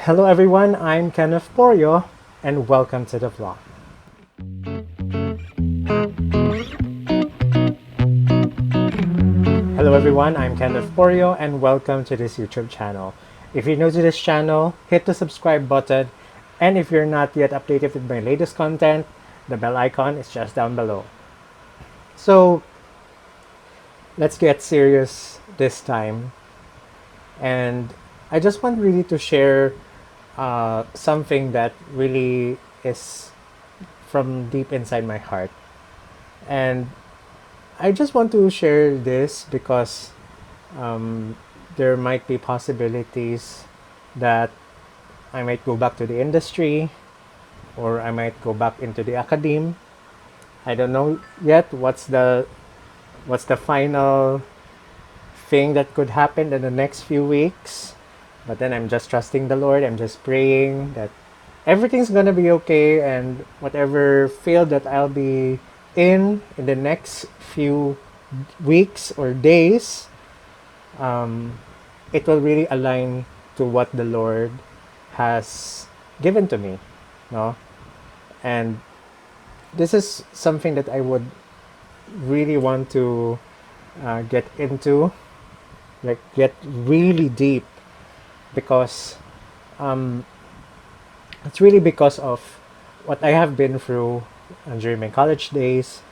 Hello everyone, I'm Kenneth Porio and welcome to the vlog. Hello everyone, I'm Kenneth Porio and welcome to this YouTube channel. If you're new to this channel, hit the subscribe button, and if you're not yet updated with my latest content, the bell icon is just down below. So let's get serious this time, and I just want really to share something that really is from deep inside my heart. And I just want to share this because um, there might be possibilities that I might go back to the industry or I might go back into the academe. I don't know yet what's the final thing that could happen in the next few weeks. But then I'm just trusting the Lord. I'm just praying that everything's gonna be okay, and whatever field that I'll be in the next few weeks or days, um, it will really align to what the Lord has given to me, no? And this is something that I would really want to get into, like get really deep, because um, it's really because of what I have been through during my college days,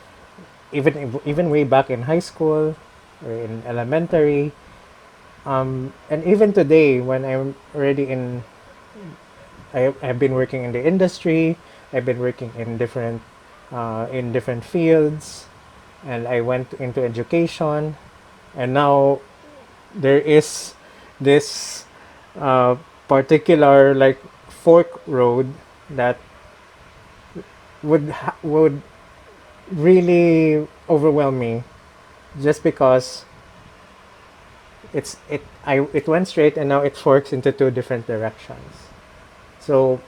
even way back in high school or in elementary, and even today when I'm already I've been working in the industry. I've been working in different fields, and I went into education, and now there is this uh, particular like fork road that would really overwhelm me, just because it went straight and now it forks into two different directions. So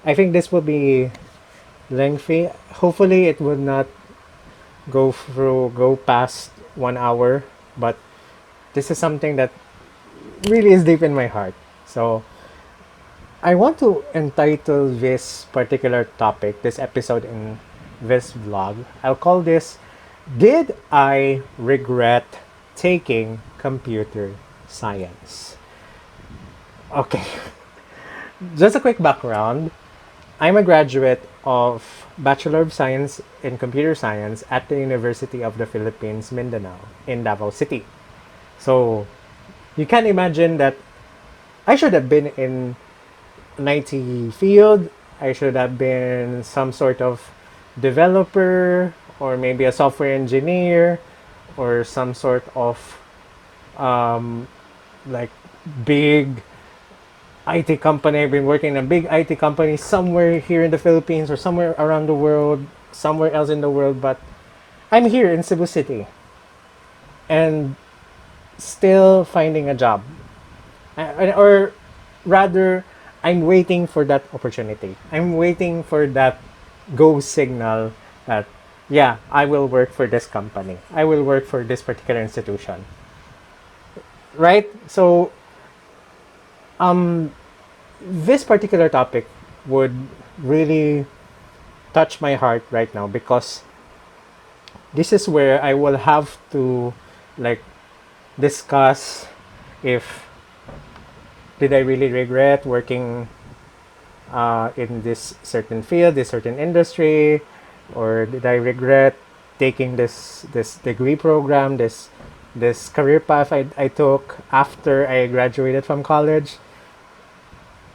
I think this will be lengthy. Hopefully it would not go past 1 hour, but this is something that really is deep in my heart. So I want to entitle this particular topic, this episode in this vlog. I'll call this, Did I Regret Taking Computer Science? Okay, just a quick background. I'm a graduate of Bachelor of Science in Computer Science at the University of the Philippines, Mindanao, in Davao City. So you can imagine that I should have been in an IT field. I should have been some sort of developer or maybe a software engineer or some sort of um, like big IT company. I've been working in a big IT company somewhere here in the Philippines or somewhere around the world, somewhere else in the world, but I'm here in Cebu City and still finding a job. Or rather, I'm waiting for that opportunity. I'm waiting for that go signal that, yeah, I will work for this company. I will work for this particular institution. Right? So, this particular topic would really touch my heart right now, because this is where I will have to like discuss if did I really regret working in this certain field, this certain industry, or did I regret taking this degree program, this career path I took after I graduated from college.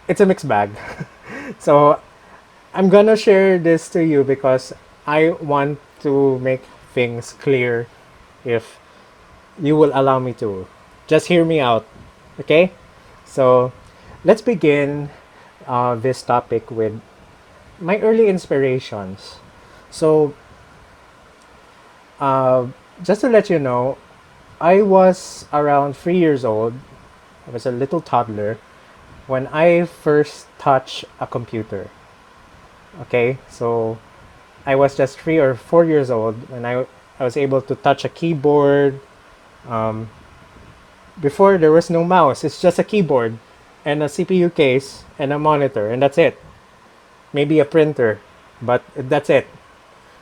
It's a mixed bag. So I'm gonna share this to you because I want to make things clear, if you will allow me to. Just hear me out, okay? So let's begin this topic with my early inspirations. So, uh, just to let you know, I was around 3 years old. I was a little toddler when I first touched a computer. Okay, so I was just 3 or 4 years old when I was able to touch a keyboard. Um, Before there was no mouse, it's just a keyboard, and a CPU case and a monitor, and that's it. Maybe a printer, but that's it.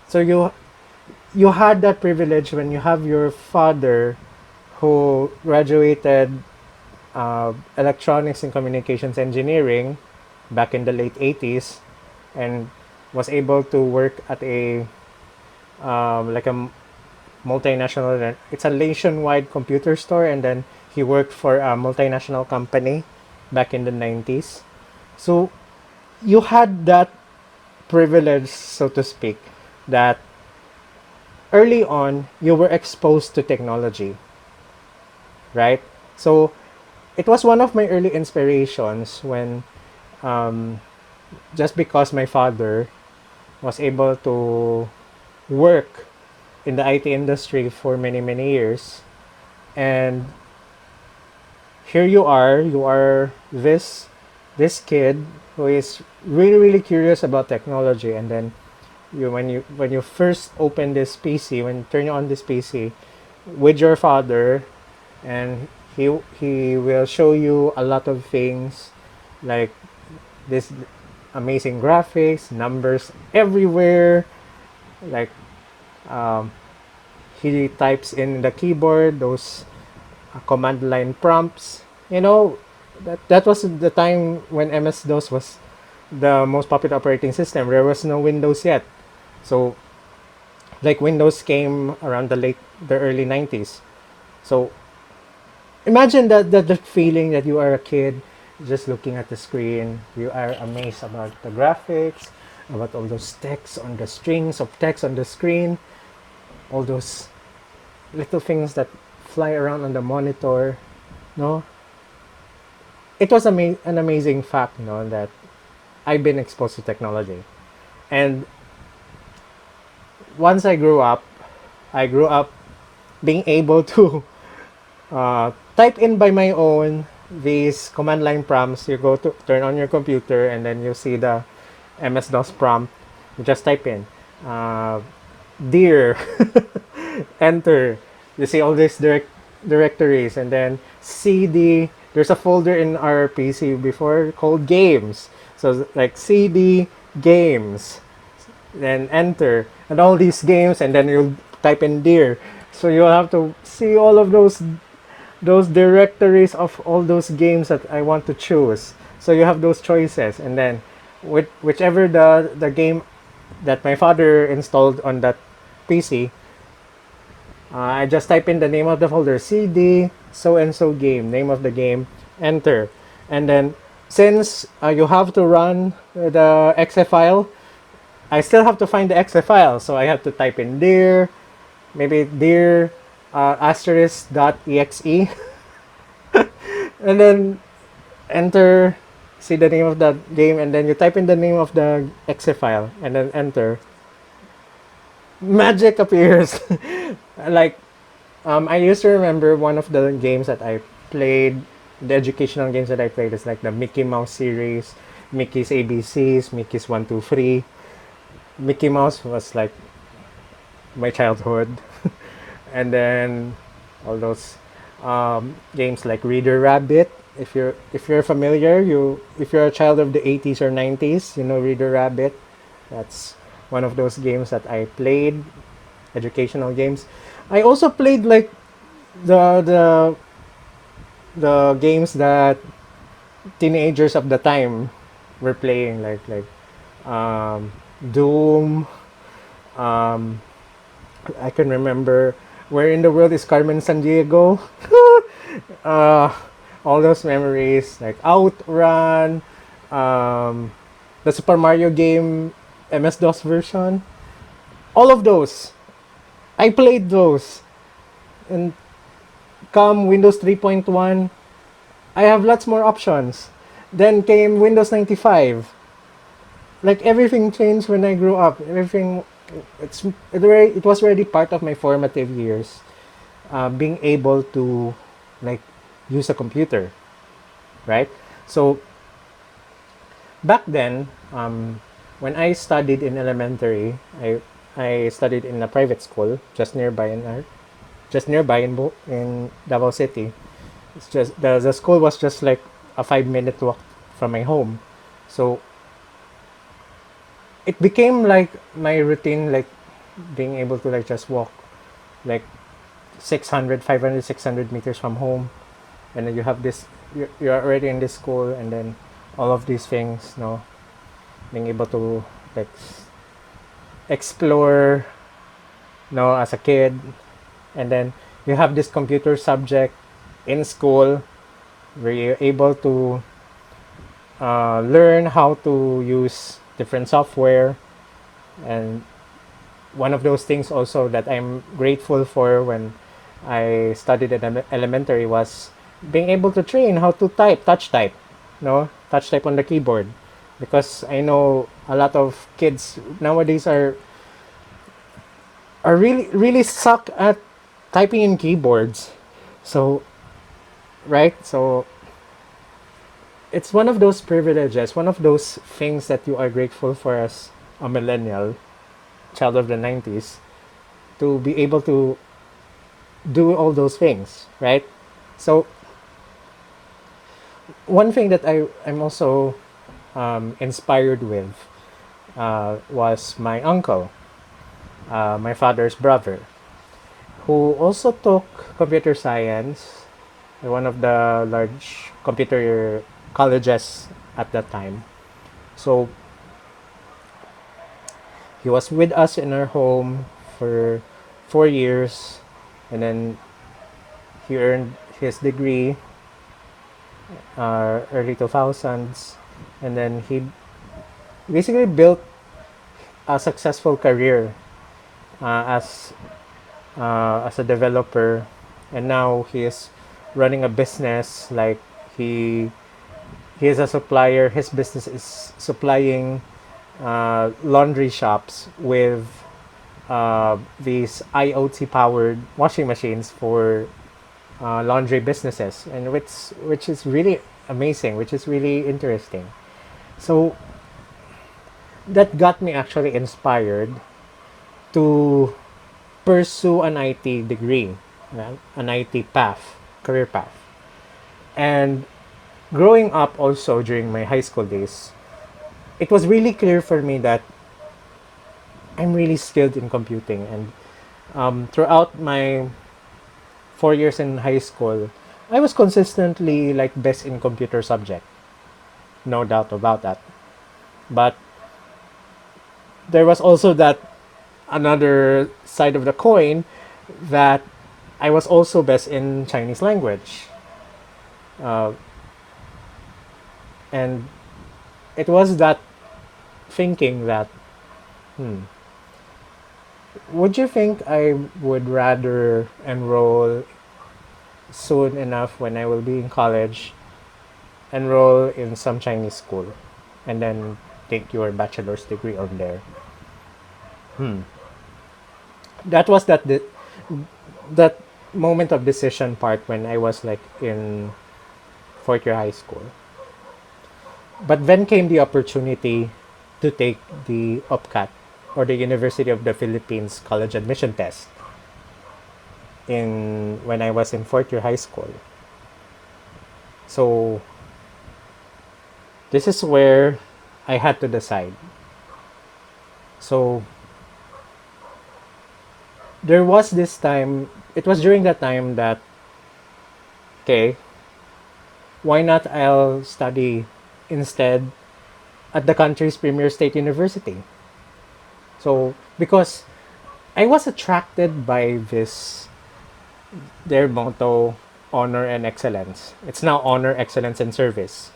So you had that privilege when you have your father who graduated electronics and communications engineering back in the late 80s and was able to work at a like a multinational, it's a nationwide computer store, and then he worked for a multinational company back in the 90s. So you had that privilege, so to speak, that early on you were exposed to technology, right? So it was one of my early inspirations when um, just because my father was able to work in the IT industry for many many years, and here you are this kid who is really really curious about technology, and then when you first open this PC, when you turn on this PC with your father, and he will show you a lot of things like this amazing graphics, numbers everywhere, like um, he types in the keyboard those command line prompts. You know, that was the time when MS DOS was the most popular operating system. There was no Windows yet, so like Windows came around the early 90s. So imagine that feeling that you are a kid just looking at the screen. You are amazed about the graphics, about all those text on the strings of text on the screen, all those little things that fly around on the monitor. No, it was an amazing fact, no, that I've been exposed to technology. And once I grew up being able to type in by my own these command line prompts. You go to turn on your computer, and then you see the MS DOS prompt. You just type in uh, dear, enter. You see all these directories, and then CD. There's a folder in our PC before called games. So like CD games, then enter, and all these games, and then you'll type in dear. So you'll have to see all of those directories of all those games that I want to choose. So you have those choices, and then with whichever the game that my father installed on that PC, I just type in the name of the folder, CD so and so game, name of the game, enter, and then since you have to run the exe file, I still have to find the exe file, so I have to type in dir, maybe dir asterisk dot exe, and then enter, see the name of the game, and then you type in the name of the exe file, and then enter. Magic appears. Like I used to remember one of the games that I played, the educational games that I played is like the Mickey Mouse series, Mickey's ABCs, Mickey's 1 2 3. Mickey Mouse was like my childhood. And then all those games like Reader Rabbit. If you're familiar, if you're a child of the 80s or 90s, you know Reader Rabbit. That's one of those games that I played, educational games. I also played like the the the games that teenagers of the time were playing, like Doom. Um, I can remember Where in the World is Carmen San Diego. uh, all those memories like Outrun, um, the Super Mario game, MS DOS version. All of those, I played those. And come Windows 3.1, I have lots more options. Then came Windows 95. Like everything changed when I grew up. Everything, it was already part of my formative years. Being able to like use a computer, right? So back then, when I studied in elementary, I studied in a private school just nearby in Davao City. It's just the school was just like a 5 minute walk from my home. So it became like my routine, like being able to like just walk like 600, 500, 600 meters from home. And then you have this, you're already in this school, and then all of these things, being able to like explore, as a kid. And then you have this computer subject in school where you're able to learn how to use different software. And one of those things also that I'm grateful for when I studied at elementary was being able to train how to type, touch type, touch type on the keyboard. Because I know a lot of kids nowadays are really really suck at typing in keyboards. So right, so it's one of those privileges, one of those things that you are grateful for as a millennial, child of the 90s, to be able to do all those things, right? So one thing that I'm also inspired with was my uncle, my father's brother, who also took computer science at one of the large computer colleges at that time. So he was with us in our home for 4 years, and then he earned his degree early 2000s, and then he basically built a successful career as as a developer, and now he is running a business. Like he he is a supplier. His business is supplying laundry shops with these IoT powered washing machines for laundry businesses, and which is really amazing, which is really interesting. So that got me actually inspired to pursue an IT degree, an IT path, career path. And growing up also during my high school days, it was really clear for me that I'm really skilled in computing. And throughout my 4 years in high school, I was consistently like best in computer subject, no doubt about that. But there was also that another side of the coin, that I was also best in Chinese language. Uh, and it was that thinking that, hmm, would you think I would rather enroll soon enough when I will be in college, enroll in some Chinese school, and then take your bachelor's degree on there? Hmm. That was that moment of decision part when I was like in fourth year high school. But then came the opportunity to take the OPCAT, or the University of the Philippines college admission test, in when I was in fourth year high school. So this is where I had to decide. So there was this time, it was during that time that, okay, why not I'll study instead at the country's premier state university? So because I was attracted by their motto, honor and excellence. It's now honor, excellence, and service.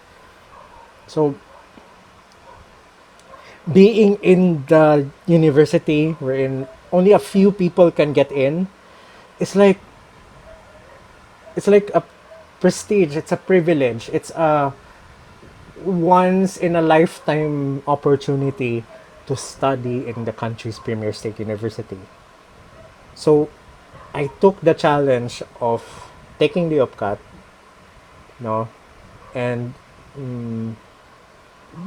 So being in the university wherein only a few people can get in, it's like it's like a prestige, it's a privilege, it's a once in a lifetime opportunity to study in the country's premier state university. So I took the challenge of taking the UPCAT, no, and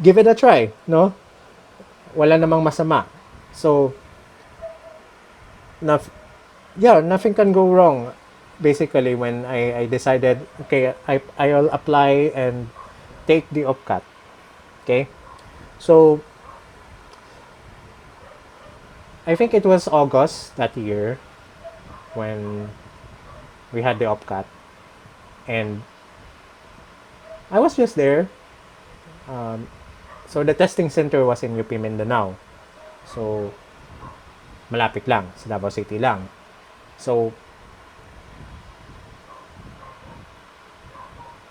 give it a try, no? Wala namang masama. So, yeah, nothing can go wrong. Basically, when I decided, okay, I'll apply and take the OPCAT. Okay? So, I think it was August that year when we had the OPCAT. And I was just there. So, the testing center was in UP Mindanao. So, malapit lang. Sa Davao City lang. So,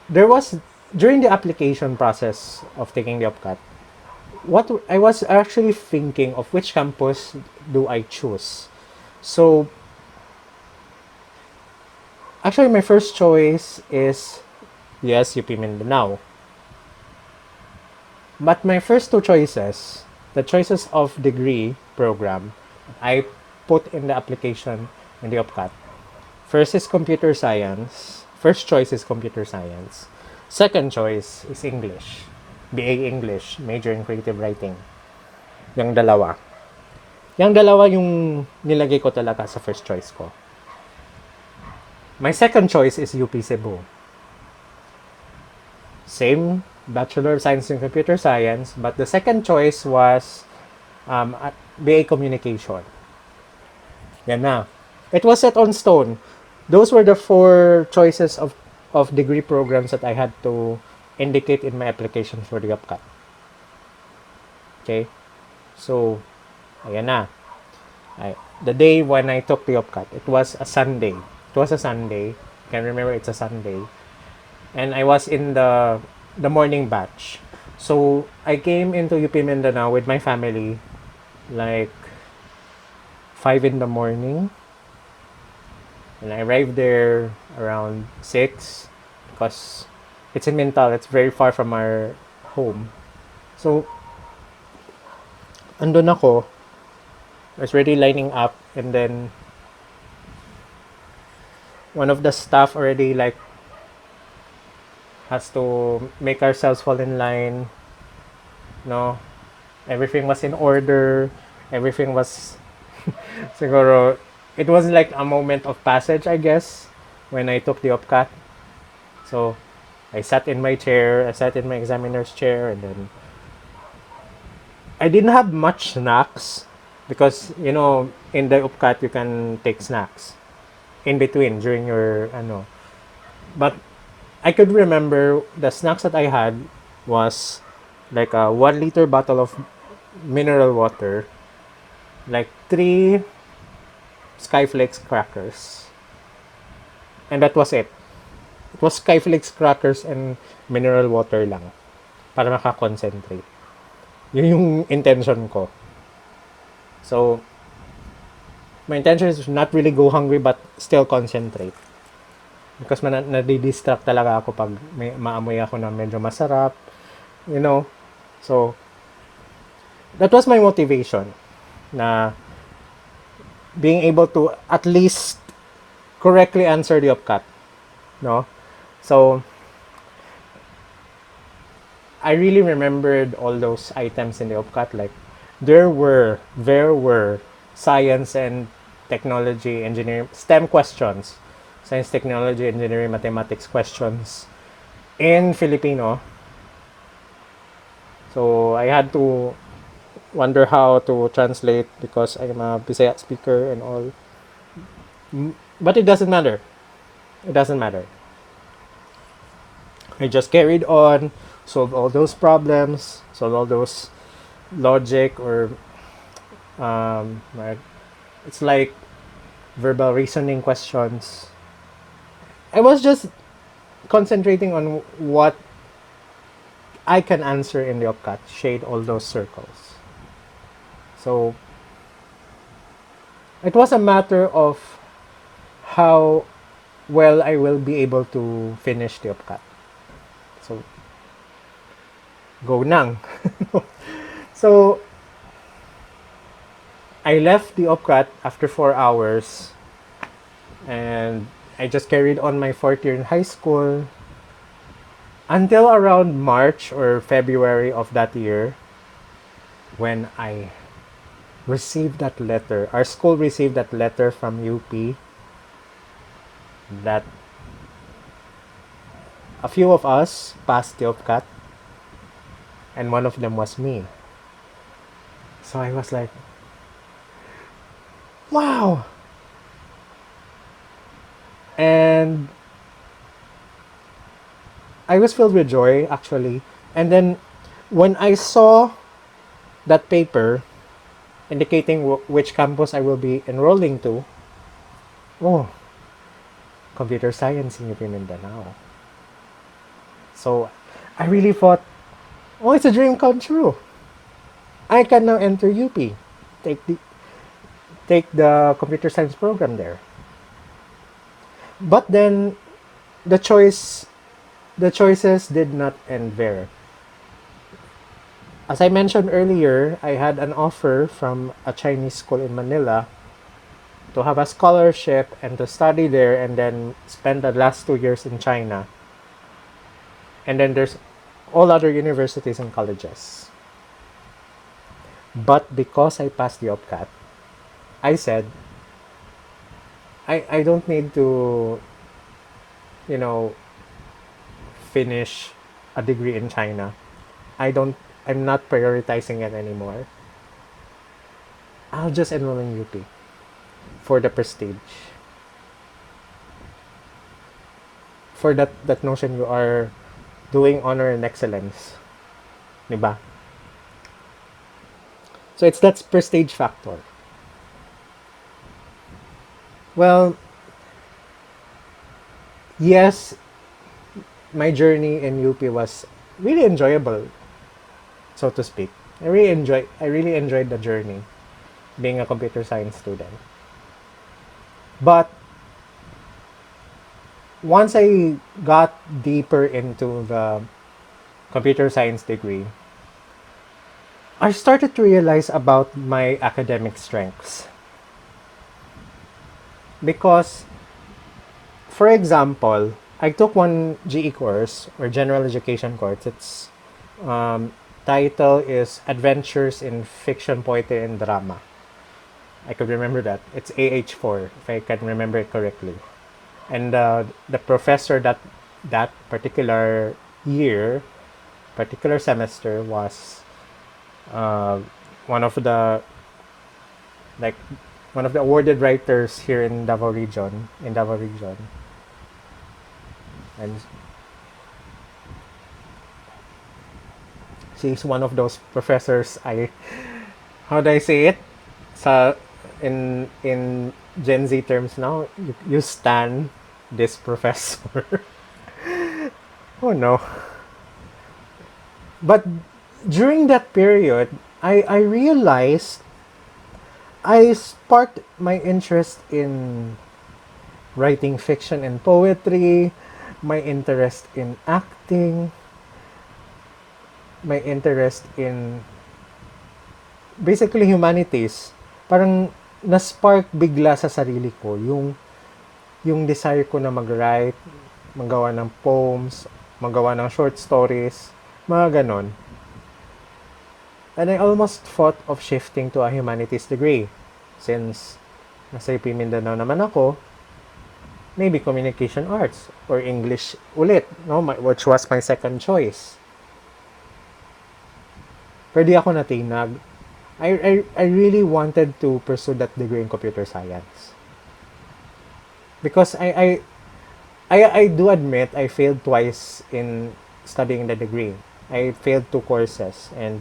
there was, during the application process of taking the OPCAT, what I was actually thinking of which campus do I choose. So, actually, my first choice is, yes, UP Mindanao. But my first two choices, the choices of degree program, I put in the application in the OPCAT. First is computer science. First choice is computer science. Second choice is English. BA English, major in creative writing. Yung dalawa. Yung dalawa yung nilagay ko talaga sa first choice ko. My second choice is UP Cebu. Same Bachelor of Science in Computer Science, but the second choice was at BA Communication. Yan na. It was set on stone. Those were the four choices of degree programs that I had to indicate in my application for the UPCAT. Okay? So, ayan na. The day when I took the UPCAT, it was a Sunday. It was a Sunday. I can remember it's a Sunday. And I was in the morning batch. So, I came into UP Mindanao with my family like 5 in the morning. And I arrived there around 6 because it's in Mintal. It's very far from our home. So, andun ako. I was already lining up, and then one of the staff already like has to make ourselves fall in line. No, everything was in order. Everything was siguro. It was like a moment of passage, I guess, when I took the OPCAT. So, I sat in my chair. I sat in my examiner's chair, and then I didn't have much snacks because in the OPCAT you can take snacks in between during your But I could remember the snacks that I had was like a 1 liter bottle of mineral water, like 3 Skyflakes crackers, and that was it. It was Skyflakes crackers and mineral water lang para makakoncentrate. Yun yung intention ko. So, my intention is not really go hungry but still concentrate. Because nadidistract talaga ako pag may maamoy ako na medyo masarap. So, that was my motivation na being able to at least correctly answer the OPCAT. No? So, I really remembered all those items in the OPCAT. Like, there were science and technology, engineering, STEM questions. Science, technology, engineering, mathematics questions in Filipino. So, I had to wonder how to translate because I'm a Bisaya speaker and all. But it doesn't matter. It doesn't matter. I just carried on, solved all those problems, solved all those logic or it's like verbal reasoning questions. I was just concentrating on what I can answer in the OPCAT, shade all those circles. So, it was a matter of how well I will be able to finish the OPCAT. So, go nang. So, I left the OPCAT after 4 hours and I just carried on my 4th year in high school until around March or February of that year when I received that letter. Our school received that letter from UP that a few of us passed the OPCAT and one of them was me. So I was like, wow. And I was filled with joy, actually. And then when I saw that paper indicating which campus I will be enrolling to, oh, computer science in UP Mindanao. So I really thought, oh, it's a dream come true. I can now enter UP, take the take the computer science program there. But then the choices did not end there. As I mentioned earlier, I had an offer from a Chinese school in Manila to have a scholarship and to study there and then spend the last 2 years in China. And then there's all other universities and colleges. But because I passed the OPCAT, I said, I don't need to, you know, finish a degree in China. I'm not prioritizing it anymore. I'll just enroll in UP for the prestige. For that notion you are doing honor and excellence. Diba? So it's that prestige factor. Well, yes, my journey in UP was really enjoyable, so to speak. I really enjoyed the journey being a computer science student. But once I got deeper into the computer science degree, I started to realize about my academic strengths. Because, for example, I took one GE course or general education course. Its title is Adventures in Fiction, Poetry, and Drama. I could remember that. It's AH4, if I can remember it correctly. And the professor that particular year, particular semester was uh, one of the like one of the awarded writers here in Davao region, and she's one of those professors. How do I say it? Sa in Gen Z terms now, you stan this professor. Oh no! But during that period, I realized I sparked my interest in writing fiction and poetry, my interest in acting, my interest in basically humanities. Parang na-spark bigla sa sarili ko yung desire ko na mag-write, magawa ng poems, magawa ng short stories, mga ganon. And I almost thought of shifting to a humanities degree. Since nasa UP Mindanao naman ako, maybe communication arts or English ulit, no? Which was my second choice. Pero di ako natinag. I really wanted to pursue that degree in computer science. Because I do admit I failed twice in studying the degree. I failed 2 courses and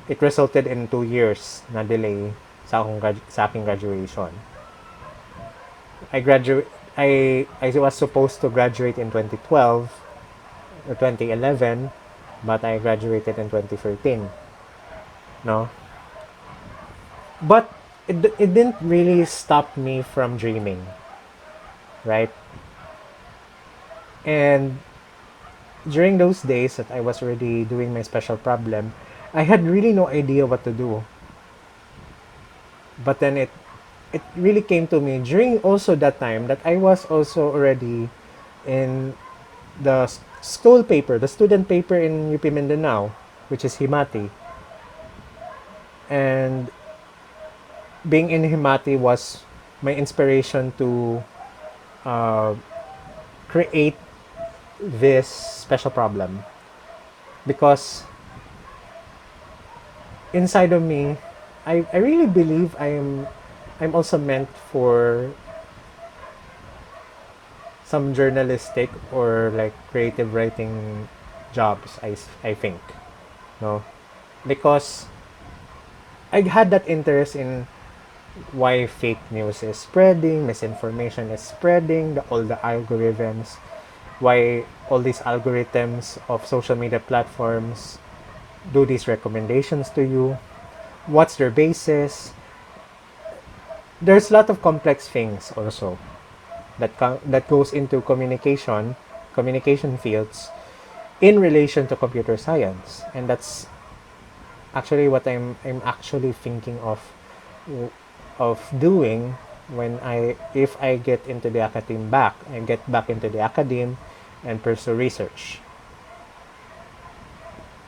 it resulted in 2 years na delay sa aking graduation. I was supposed to graduate in 2012 or 2011, but I graduated in 2013. No? But it didn't really stop me from dreaming. Right? And during those days that I was already doing my special problem, I had really no idea what to do. But then it really came to me during also that time that I was also already in the school paper, the student paper in UP Mindanao, which is Himati. And being in Himati was my inspiration to create this special problem. Because inside of me, I really believe I'm also meant for some journalistic or like creative writing jobs. I think, no, because I had that interest in why fake news is spreading, misinformation is spreading, all the algorithms, why all these algorithms of social media platforms do these recommendations to you, what's their basis. There's a lot of complex things also that goes into communication fields in relation to computer science, and that's actually what I'm actually thinking of doing when if I get into the academe back I get back into the academe and pursue research,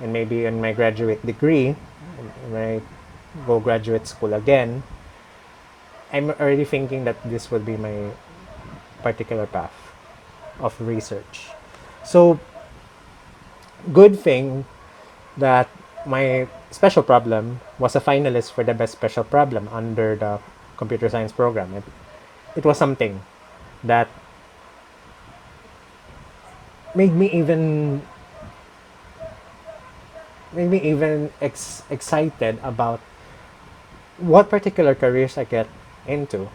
and maybe in my graduate degree when I go graduate school again, I'm already thinking that this would be my particular path of research. So good thing that my special problem was a finalist for the best special problem under the computer science program. It was something that made me even excited about what particular careers I get into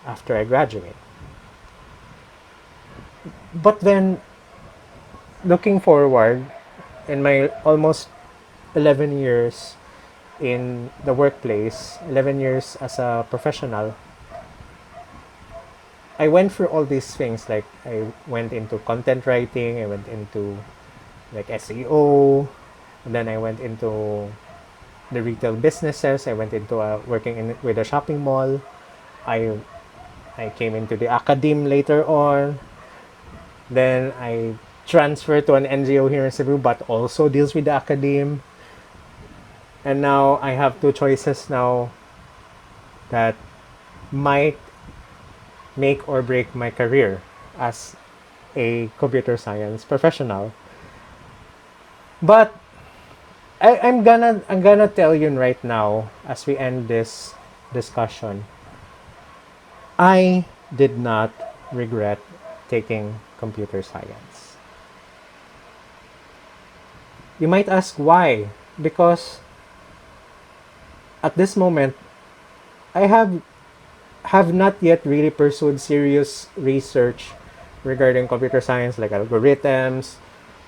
after I graduate. But then looking forward in my almost 11 years in the workplace, 11 years as a professional, I went through all these things. Like I went into content writing, I went into like SEO, and then I went into the retail businesses. I went into working with a shopping mall. I I came into the academe later on. Then I transferred to an NGO here in Cebu, but also deals with the academe. And now I have two choices now that might make or break my career as a computer science professional. But I'm gonna tell you right now as we end this discussion, I did not regret taking computer science. You might ask why? Because at this moment I have not yet really pursued serious research regarding computer science, like algorithms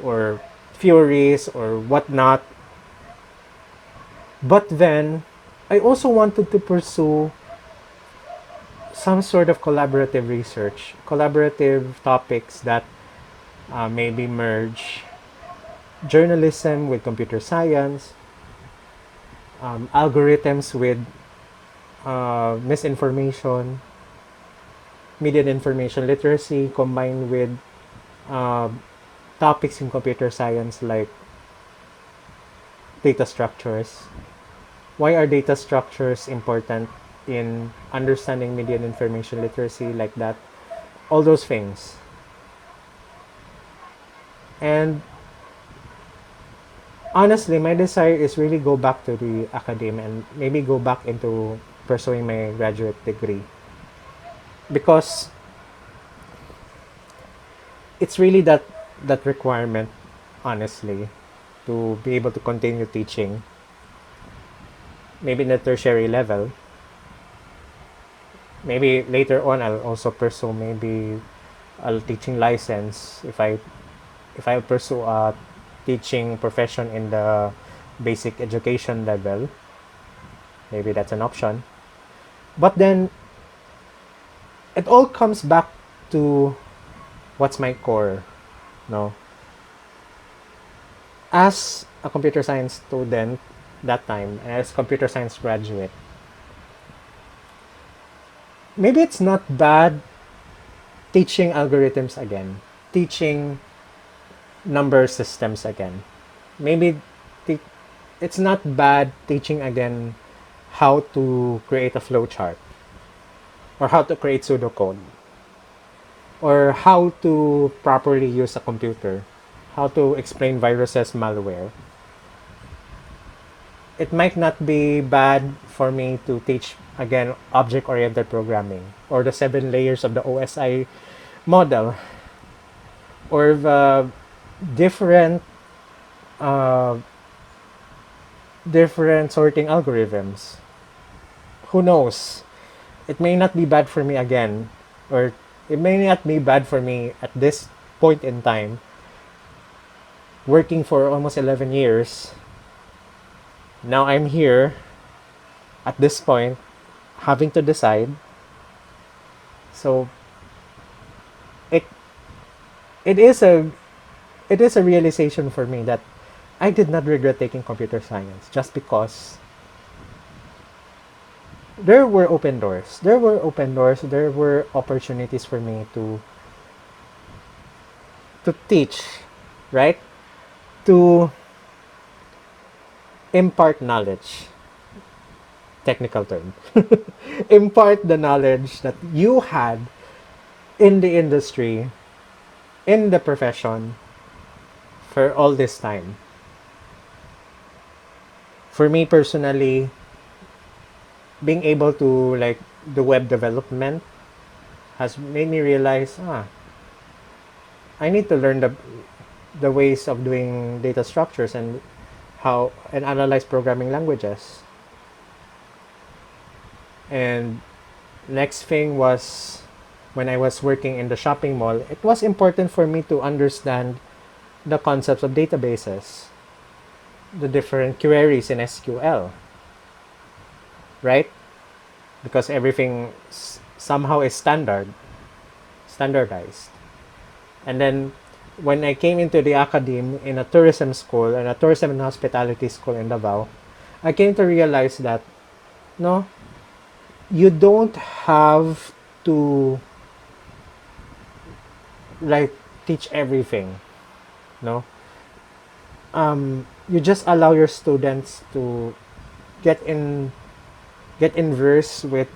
or theories or whatnot. But then I also wanted to pursue some sort of collaborative research, collaborative topics that maybe merge journalism with computer science, algorithms with misinformation, media and information literacy, combined with uh, topics in computer science like data structures. Why are data structures important in understanding media and information literacy, like that? All those things. And honestly, my desire is really go back to the academe and maybe go back into pursuing my graduate degree, because it's really that requirement, honestly, to be able to continue teaching maybe in the tertiary level. Maybe later on I'll also pursue maybe a teaching license if I pursue a teaching profession in the basic education level. Maybe that's an option. But then it all comes back to what's my core, no? As a computer science student that time, as computer science graduate, maybe it's not bad teaching algorithms again, teaching number systems again. Maybe te- it's not bad teaching again how to create a flowchart, or how to create pseudocode, or how to properly use a computer, how to explain viruses, malware. it might not be bad for me to teach again object-oriented programming or the 7 layers of the OSI model or the different uh, different sorting algorithms. Who knows? It may not be bad for me again, or it may not be bad for me at this point in time, working for almost 11 years. Now I'm here at this point, having to decide. So it it is a it is a realization for me that I did not regret taking computer science just because there were open doors. There were open doors. There were opportunities for me to teach, right? To impart knowledge. Technical term. Impart the knowledge that you had in the industry, in the profession for all this time. For me personally, being able to like the web development has made me realize, I need to learn the ways of doing data structures and how and analyze programming languages. And next thing was when I was working in the shopping mall, it was important for me to understand the concepts of databases, the different queries in SQL, right? Because everything somehow is standardized. And then when I came into the academe in a tourism school and a tourism and hospitality school in Davao, I came to realize that no, you don't have to like teach everything, no. You just allow your students to get in get in verse with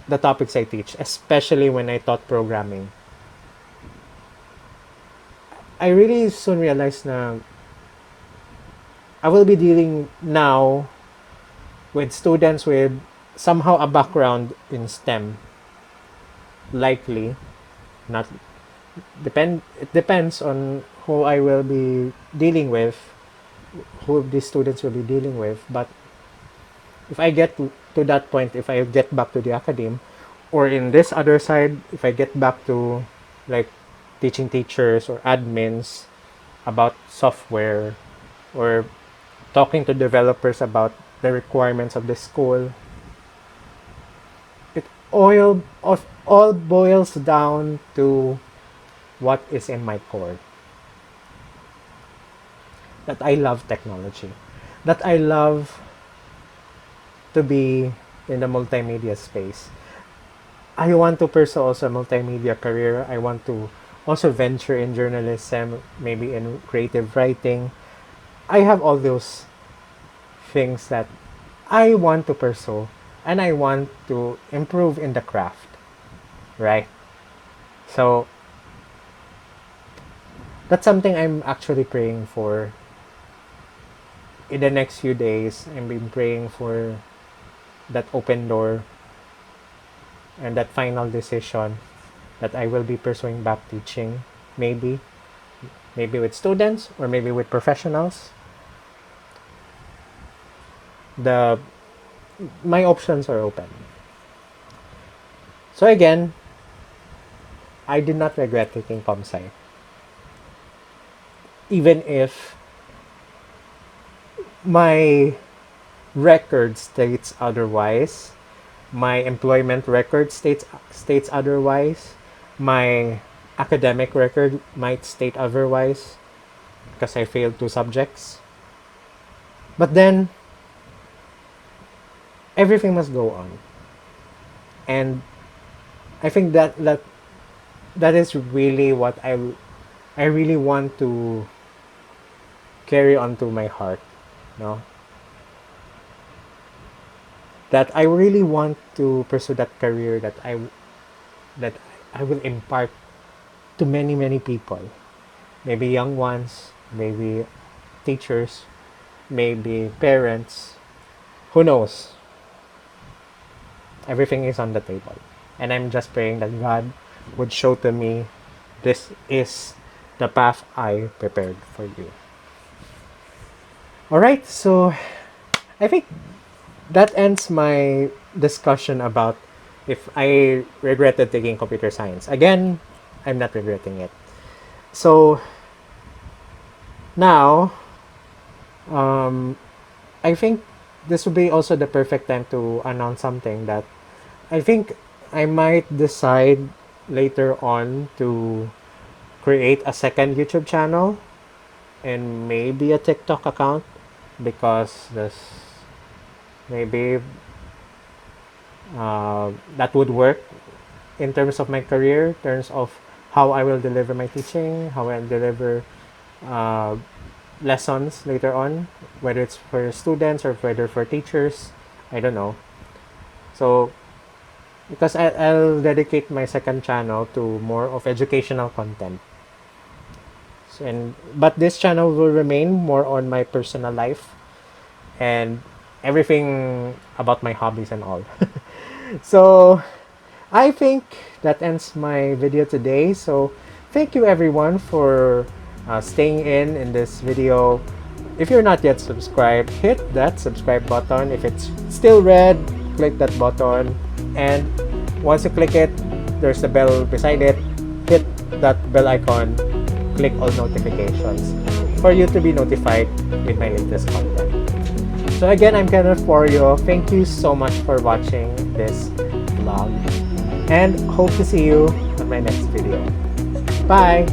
the topics I teach, especially when I taught programming. I really soon realized na I will be dealing now with students with somehow a background in STEM, likely. Not depend. It depends on who I will be dealing with, who these students will be dealing with. But if I get to that point, if I get back to the academe, or in this other side, if I get back to like teaching teachers or admins about software or talking to developers about the requirements of the school, it all boils down to what is in my core. That I love technology. That I love to be in the multimedia space. I want to pursue also a multimedia career. I want to also venture in journalism, maybe in creative writing. I have all those things that I want to pursue and I want to improve in the craft, right? So that's something I'm actually praying for in the next few days. I've been praying for that open door and that final decision that I will be pursuing back teaching, maybe with students or maybe with professionals. The my options are open. So again, I did not regret taking comp sci, even if my record states otherwise, my employment record states otherwise, my academic record might state otherwise because I failed 2 subjects. But then everything must go on. And I think that is really what I really want to carry on to my heart, no? That I really want to pursue that career that I will impart to many people. Maybe young ones, maybe teachers, maybe parents, who knows? Everything is on the table. And I'm just praying that God would show to me this is the path I prepared for you. Alright, so I think that ends my discussion about if I regretted taking computer science. Again, I'm not regretting it. So now, I think this would be also the perfect time to announce something that I think I might decide later on to create a second YouTube channel and maybe a TikTok account, because this maybe that would work in terms of my career, in terms of how I will deliver my teaching, how I'll deliver uh, lessons later on, whether it's for students or whether for teachers, I don't know. So because I'll dedicate my second channel to more of educational content. But this channel will remain more on my personal life and everything about my hobbies and all. So I think that ends my video today. So thank you everyone for staying in this video. If you're not yet subscribed, hit that subscribe button. If it's still red, click that button. And once you click it, there's the bell beside it. Hit that bell icon. Click all notifications for you to be notified with my latest content. So again, I'm Kenneth Porio. Thank you so much for watching this vlog, and hope to see you on my next video. Bye!